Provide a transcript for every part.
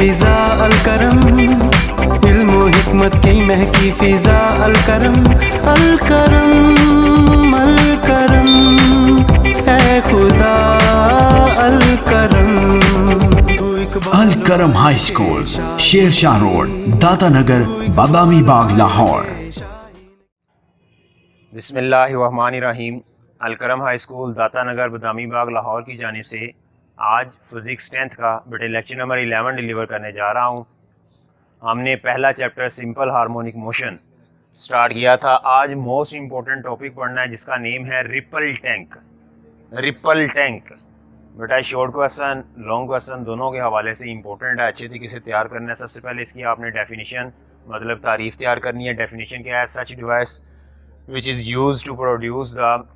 फिजा अलकरम, इल्म व हिकमत की महकी फिजा अलकरम, अलकरम अलकरम ऐ खुदा अलकरम। Alkaram high school, Shershah road, Data Nagar, Badami Bagh, Lahore. बिस्मिल्लाहिर्रहमानिर्रहीम। अलकरम हाई स्कूल, दाता नगर, बादामी बाग, लाहौर की जानिब से आज फिज़िक्स 10th का बेटे लेक्चर नंबर 11 डिलीवर करने जा रहा हूँ। हमने पहला chapter simple harmonic motion start किया था। आज मोस्ट इम्पोर्टेंट टॉपिक पढ़ना है जिसका नेम है रिपल टैंक। रिपल टैंक बेटा शॉर्ट क्वेश्चन लॉन्ग क्वेश्चन दोनों के हवाले से इंपॉर्टेंट है, अच्छे तरीके से तैयार करना है। सबसे पहले इसकी आपने डेफिनेशन मतलब तारीफ़ तैयार करनी है। डेफिनेशन क्या है? Such device which is used to produce the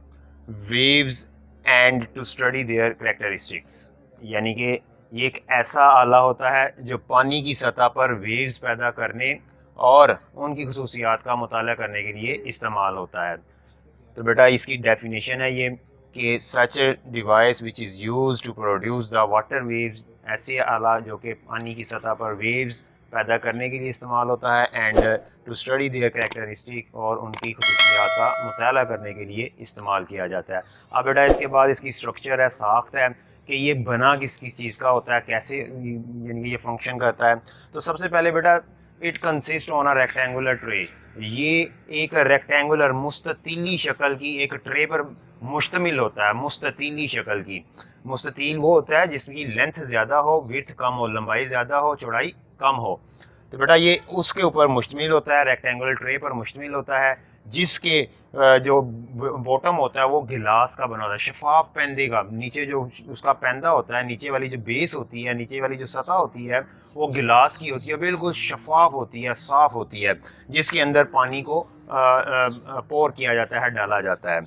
waves and to study their characteristics, यानी कि ये एक ऐसा आला होता है जो पानी की सतह पर वेव्स पैदा करने और उनकी खसूसियात का मुताला करने के लिए इस्तेमाल होता है। तो बेटा इसकी डेफिनेशन है ये कि such device which is used to produce the water waves, ऐसे आला जो कि पानी की सतह पर वेव्स पैदा करने के लिए इस्तेमाल होता है, and to study their characteristic और उनकी खसूसियात का मुताला करने के लिए इस्तेमाल किया जाता है। अब बेटा इसके बाद इसकी स्ट्रक्चर है, साख्त है कि ये बना किस चीज़ का होता है, कैसे यानी कि ये फंक्शन करता है। तो सबसे पहले बेटा it consist on a rectangular tray. ये एक रेक्टेंगुलर मुस्ततीली शक्ल की एक ट्रे पर मुश्तमिल होता है। मुस्ततीली शक्ल की, मुस्ततील वो होता है जिसकी लेंथ ज़्यादा हो, विड्थ कम हो, लंबाई ज़्यादा हो, चौड़ाई कम हो। तो बेटा ये उसके ऊपर मुश्तमिल होता है, रेक्टेंगुलर ट्रे पर मुश्तमिल होता है, जिसके जो बॉटम होता है वो गिलास का बना होता है, शफाफ पैंदे का। नीचे जो उसका पैंदा होता है, नीचे वाली जो बेस होती है, नीचे वाली जो सतह होती है वो गिलास की होती है, बिल्कुल शफाफ होती है, साफ़ होती है, जिसके अंदर पानी को पोर किया जाता है, डाला जाता है।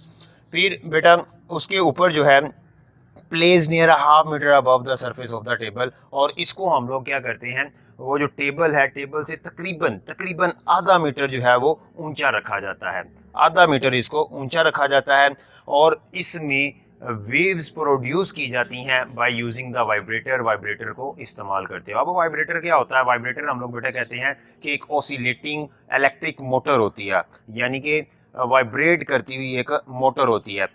फिर बेटा उसके ऊपर जो है place near half metre above the surface of the table, और इसको हम लोग क्या करते हैं, वो जो टेबल है टेबल से तकरीबन आधा मीटर जो है वो ऊंचा रखा जाता है, आधा मीटर इसको ऊंचा रखा जाता है, और इसमें वेव्स प्रोड्यूस की जाती हैं by using the vibrator. Vibrator को इस्तेमाल करते हो। अब वाइब्रेटर क्या होता है? वाइब्रेटर हम लोग बेटा कहते हैं कि एक ऑसिलेटिंग इलेक्ट्रिक मोटर होती है, यानी कि वाइब्रेट करती हुई एक मोटर होती है।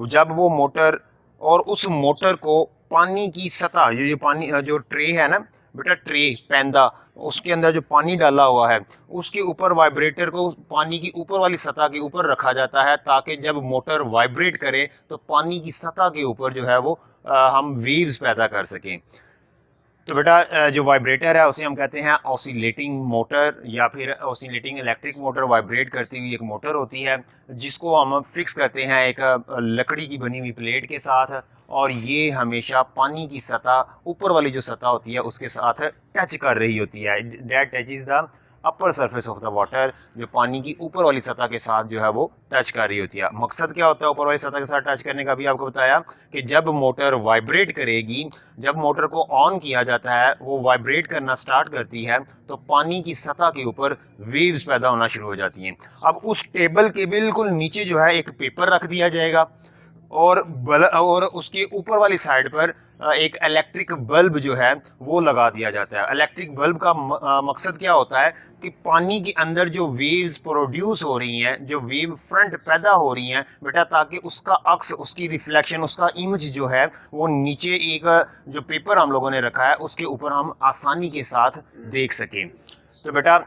जब वो मोटर और उस मोटर को पानी की सतह, ये पानी जो ट्रे है ना बेटा, ट्रे पैंदा, उसके अंदर जो पानी डाला हुआ है उसके ऊपर वाइब्रेटर को पानी की ऊपर वाली सतह के ऊपर रखा जाता है, ताकि जब मोटर वाइब्रेट करे तो पानी की सतह के ऊपर जो है वो हम वेव्स पैदा कर सकें। तो बेटा जो वाइब्रेटर है उसे हम कहते हैं ऑसिलेटिंग मोटर, या फिर ऑसिलेटिंग इलेक्ट्रिक मोटर। वाइब्रेट करती हुई एक मोटर होती है जिसको हम फिक्स करते हैं एक लकड़ी की बनी हुई प्लेट के साथ, और ये हमेशा पानी की सतह, ऊपर वाली जो सतह होती है उसके साथ टच कर रही होती है। That touch is the upper surface of the water, जो पानी की ऊपर वाली सतह के साथ जो है वो टच कर रही होती है। मकसद क्या होता है ऊपर वाली सतह के साथ टच करने का? भी आपको बताया कि जब मोटर वाइब्रेट करेगी, जब मोटर को ऑन किया जाता है, वो वाइब्रेट करना स्टार्ट करती है, तो पानी की सतह के ऊपर वेव्स पैदा होना शुरू हो जाती हैं। अब उस टेबल के बिल्कुल नीचे जो है एक पेपर रख दिया जाएगा, और उसके ऊपर वाली साइड पर एक इलेक्ट्रिक बल्ब जो है वो लगा दिया जाता है। इलेक्ट्रिक बल्ब का मकसद क्या होता है कि पानी के अंदर जो वेव्स प्रोड्यूस हो रही हैं, जो वेव फ्रंट पैदा हो रही हैं बेटा, ताकि उसका अक्स, उसकी रिफ्लेक्शन, उसका इमेज जो है वो नीचे एक जो पेपर हम लोगों ने रखा है उसके ऊपर हम आसानी के साथ देख सकें। तो बेटा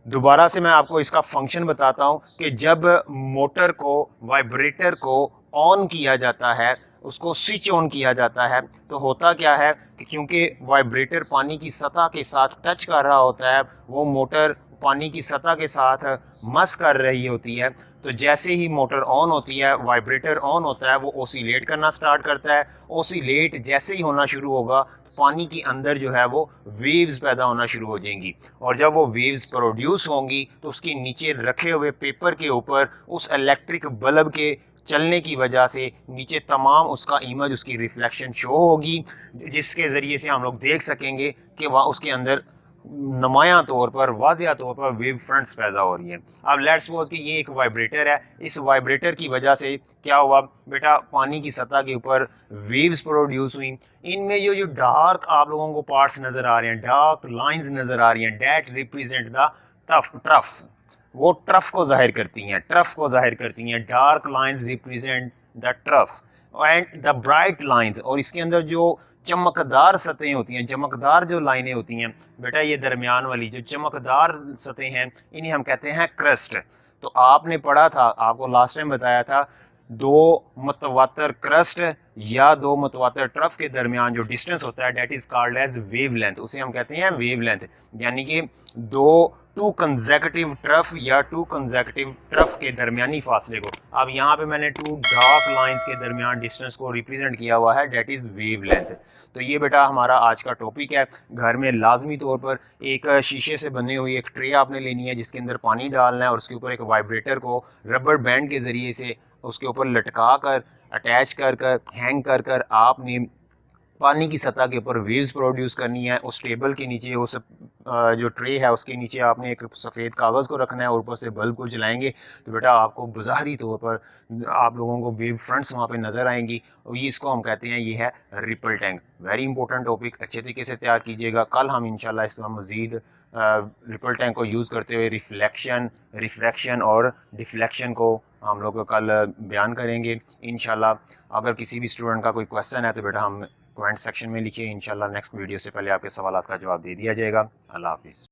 दोबारा से मैं आपको इसका फंक्शन बताता हूँ कि जब मोटर को, वाइब्रेटर को ऑन किया जाता है, उसको स्विच ऑन किया जाता है, तो होता क्या है कि क्योंकि वाइब्रेटर पानी की सतह के साथ टच कर रहा होता है, वो मोटर पानी की सतह के साथ मस कर रही होती है, तो जैसे ही मोटर ऑन होती है, वाइब्रेटर ऑन होता है, वो ओसिलेट करना स्टार्ट करता है। ओसिलेट जैसे ही होना शुरू होगा, पानी के अंदर जो है वो वेव्स पैदा होना शुरू हो जाएंगी, और जब वो वेव्स प्रोड्यूस होंगी तो उसके नीचे रखे हुए पेपर के ऊपर उस इलेक्ट्रिक बल्ब के चलने की वजह से नीचे तमाम उसका इमेज, उसकी रिफ्लेक्शन शो होगी, जिसके ज़रिए से हम लोग देख सकेंगे कि वह उसके अंदर नुमायां तौर पर, वाज़िया तौर पर वेव फ्रंट्स पैदा हो रही हैं। अब लेट्स सपोज कि ये एक वाइब्रेटर है, इस वाइब्रेटर की वजह से क्या हुआ बेटा, पानी की सतह के ऊपर वेव्स प्रोड्यूस हुई। इनमें जो डार्क आप लोगों को पार्ट्स नज़र आ रहे हैं, डार्क लाइंस नज़र आ रही हैं, डेट रिप्रेजेंट द ट्रफ, वो ट्रफ को जाहिर करती हैं, ट्रफ को जाहिर करती हैं। Dark lines represent the trough and the bright lines, और इसके अंदर जो चमकदार सतहें होती हैं, चमकदार जो लाइनें होती हैं बेटा, ये दरमियान वाली जो चमकदार सतहें हैं इन्हें हम कहते हैं क्रस्ट। तो आपने पढ़ा था, आपको लास्ट टाइम बताया था, दो मुतवातर क्रस्ट या दो मुतवातर ट्रफ के दरमियान जो डिस्टेंस होता है that is called as wavelength, उसे हम कहते हैं वेव लेंथ। यानी कि टू कंसेक्यूटिव ट्रफ या टू कंसेक्यूटिव ट्रफ के दरमियानी फासले को, अब यहाँ पे मैंने टू डार्क लाइंस के दरमियान डिस्टेंस को रिप्रेजेंट किया हुआ है, डेट इज वेव लेंथ। तो ये बेटा हमारा आज का टॉपिक है। घर में लाजमी तौर पर एक शीशे से बनी हुई एक ट्रे आपने लेनी है जिसके अंदर पानी डालना है और उसके ऊपर एक वाइब्रेटर को रबर बैंड के ज़रिए से उसके ऊपर लटका कर, अटैच कर कर, हैंग कर कर आपने पानी की सतह के ऊपर वेव्स प्रोड्यूस करनी है। उस टेबल के नीचे, उस जो ट्रे है उसके नीचे आपने एक सफ़ेद कागज़ को रखना है और ऊपर से बल्ब को जलाएंगे तो बेटा आपको बज़ाहरी तौर पर आप लोगों को वेव फ्रंट्स वहाँ पे नज़र आएंगी। और ये इसको हम कहते हैं, ये है ripple tank. Very important topic, अच्छे तरीके से तैयार कीजिएगा। कल हम इंशाल्लाह इसमें मज़ीद रिपल टैंक को यूज़ करते हुए रिफ्लेक्शन, रिफ्रैक्शन और डिफ्लेक्शन को हम लोग कल बयान करेंगे इंशाल्लाह। अगर किसी भी स्टूडेंट का कोई क्वेश्चन है तो बेटा हम कमेंट सेक्शन में लिखिए, इंशाल्लाह नेक्स्ट वीडियो से पहले आपके सवालात का जवाब दे दिया जाएगा। अल्लाह हाफिज़।